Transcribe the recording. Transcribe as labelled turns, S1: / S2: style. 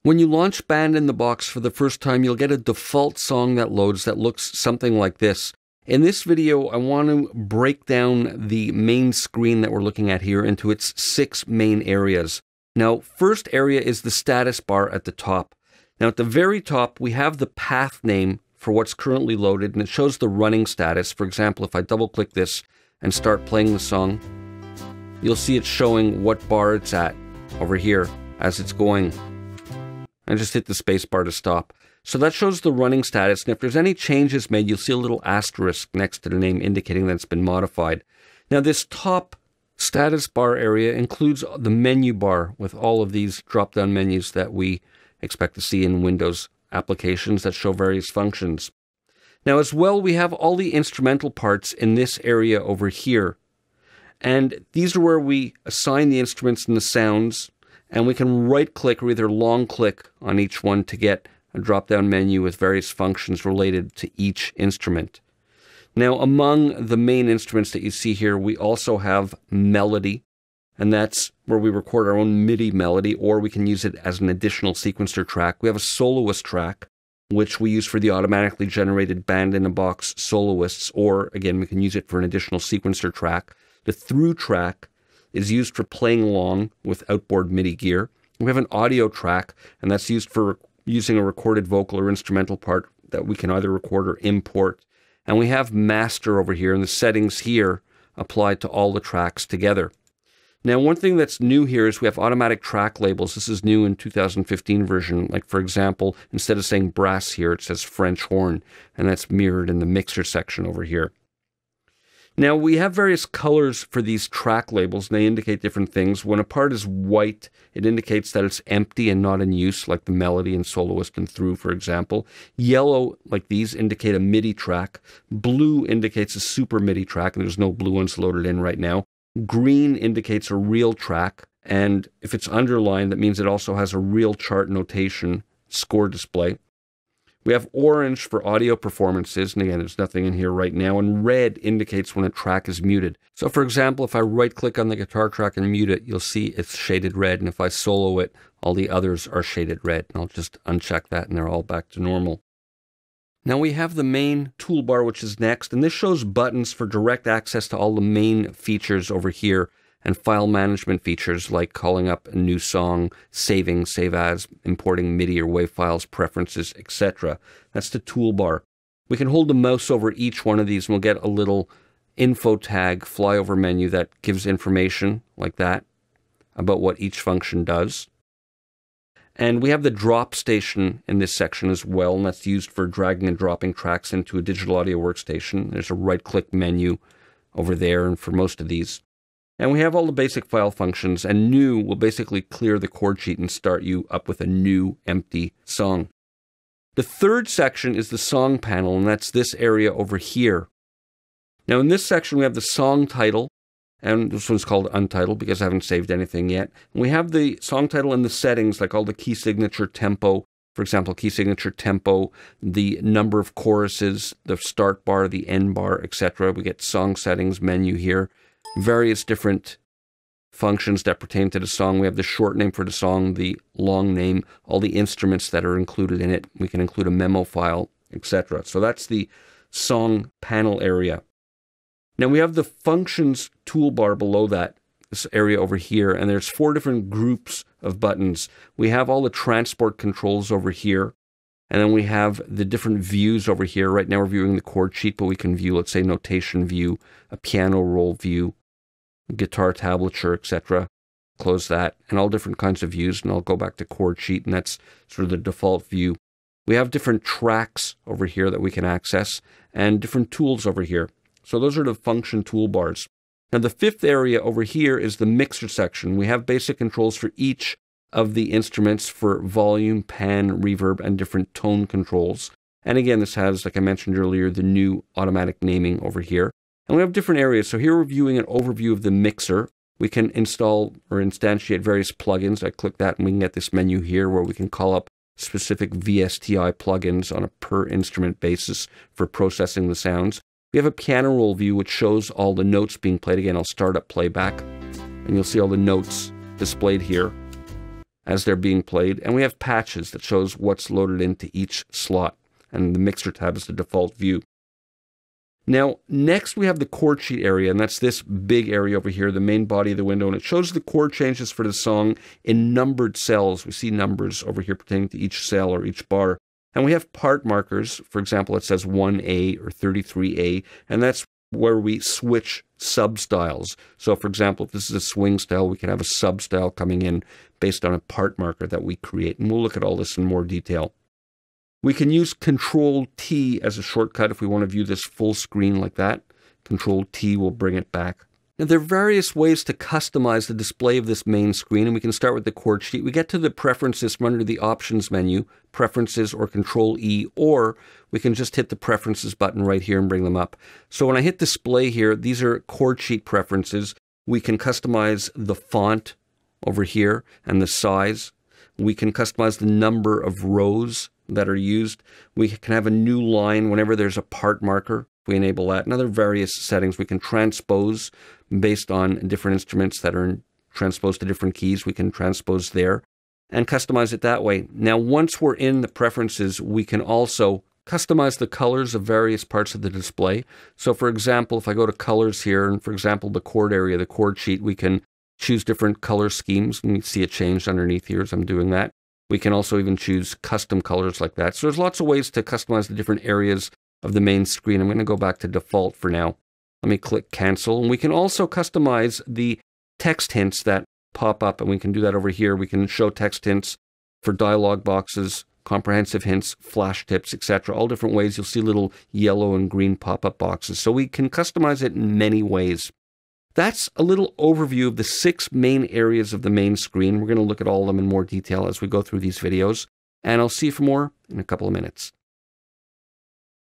S1: When you launch Band in the Box for the first time, you'll get a default song that loads that looks something like this. In this video, I want to break down the main screen that we're looking at here into its 6 main areas. Now, first area is the status bar at the top. Now, at the very top, we have the path name for what's currently loaded, and it shows the running status. For example, if I double-click this and start playing the song, you'll see it's showing what bar it's at over here as it's going. I just hit the space bar to stop. So that shows the running status, and if there's any changes made, you'll see a little asterisk next to the name indicating that it's been modified. Now, this top status bar area includes the menu bar with all of these drop-down menus that we expect to see in Windows applications that show various functions. Now, as well, we have all the instrumental parts in this area over here. And these are where we assign the instruments and the sounds, and we can right-click or either long-click on each one to get a drop-down menu with various functions related to each instrument. Now, among the main instruments that you see here, we also have melody, and that's where we record our own MIDI melody, or we can use it as an additional sequencer track. We have a soloist track, which we use for the automatically generated Band-in-a-Box soloists, or, again, we can use it for an additional sequencer track. The through track is used for playing along with outboard MIDI gear. We have an audio track, and that's used for using a recorded vocal or instrumental part that we can either record or import. And we have master over here, and the settings here apply to all the tracks together. Now, one thing that's new here is we have automatic track labels. This is new in 2015 version. Like, for example, instead of saying brass here, it says French horn, and that's mirrored in the mixer section over here. Now, we have various colors for these track labels, and they indicate different things. When a part is white, it indicates that it's empty and not in use, like the melody and soloist and through, for example. Yellow, like these, indicate a MIDI track. Blue indicates a super MIDI track, and there's no blue ones loaded in right now. Green indicates a real track, and if it's underlined, that means it also has a real chart notation score display. We have orange for audio performances, and again, there's nothing in here right now, and red indicates when a track is muted. So for example, if I right-click on the guitar track and mute it, you'll see it's shaded red, and if I solo it, all the others are shaded red. And I'll just uncheck that, and they're all back to normal. Now we have the main toolbar, which is next, and this shows buttons for direct access to all the main features over here, and file management features like calling up a new song, saving, save as, importing MIDI or WAV files, preferences, etc. That's the toolbar. We can hold the mouse over each one of these and we'll get a little info tag flyover menu that gives information like that about what each function does. And we have the drop station in this section as well, and that's used for dragging and dropping tracks into a digital audio workstation. There's a right-click menu over there and for most of these. And we have all the basic file functions, and new will basically clear the chord sheet and start you up with a new empty song. The third section is the song panel, and that's this area over here. Now in this section we have the song title, and this one's called Untitled because I haven't saved anything yet. And we have the song title and the settings, like all the key signature tempo, for example, key signature tempo, the number of choruses, the start bar, the end bar, etc. We get song settings menu here. Various different functions that pertain to the song. We have the short name for the song, the long name, all the instruments that are included in it. We can include a memo file, etc. So that's the song panel area. Now we have the functions toolbar below that, this area over here, and there's 4 different groups of buttons. We have all the transport controls over here, and then we have the different views over here. Right now we're viewing the chord sheet, but we can view, let's say, notation view, a piano roll view, guitar tablature, etc. Close that, and all different kinds of views, and I'll go back to chord sheet, and that's sort of the default view. We have different tracks over here that we can access, and different tools over here. So those are the function toolbars. Now the 5th area over here is the mixer section. We have basic controls for each of the instruments for volume, pan, reverb, and different tone controls. And again, this has, like I mentioned earlier, the new automatic naming over here. And we have different areas. So here we're viewing an overview of the mixer. We can install or instantiate various plugins. I click that and we can get this menu here where we can call up specific VSTI plugins on a per instrument basis for processing the sounds. We have a piano roll view which shows all the notes being played. Again, I'll start up playback and you'll see all the notes displayed here. as they're being played. And we have patches that shows what's loaded into each slot. And the mixer tab is the default view. Now, next we have the chord sheet area, and that's this big area over here, the main body of the window, and it shows the chord changes for the song in numbered cells. We see numbers over here pertaining to each cell or each bar. And we have part markers. For example, it says 1A or 33A, and that's where we switch sub-styles. So, for example, if this is a swing style, we can have a sub-style coming in based on a part marker that we create. And we'll look at all this in more detail. We can use Control-T as a shortcut if we want to view this full screen like that. Control-T will bring it back. Now, there are various ways to customize the display of this main screen, and we can start with the chord sheet. We get to the Preferences from under the Options menu, Preferences or Control-E, or we can just hit the Preferences button right here and bring them up. So when I hit Display here, these are chord sheet preferences. We can customize the font over here and the size. We can customize the number of rows that are used. We can have a new line whenever there's a part marker. We enable that. And other various settings. We can transpose based on different instruments that are transposed to different keys. We can transpose there and customize it that way. Now, once we're in the preferences, we can also customize the colors of various parts of the display. So, for example, if I go to colors here, and for example, the chord area, the chord sheet, we can choose different color schemes. And you see it changed underneath here as I'm doing that. We can also even choose custom colors like that. So there's lots of ways to customize the different areas of the main screen. I'm going to go back to default for now. Let me click cancel. And we can also customize the text hints that pop up. And we can do that over here. We can show text hints for dialog boxes, comprehensive hints, flash tips, etc. All different ways. You'll see little yellow and green pop-up boxes. So we can customize it in many ways. That's a little overview of the 6 main areas of the main screen. We're going to look at all of them in more detail as we go through these videos. And I'll see you for more in a couple of minutes.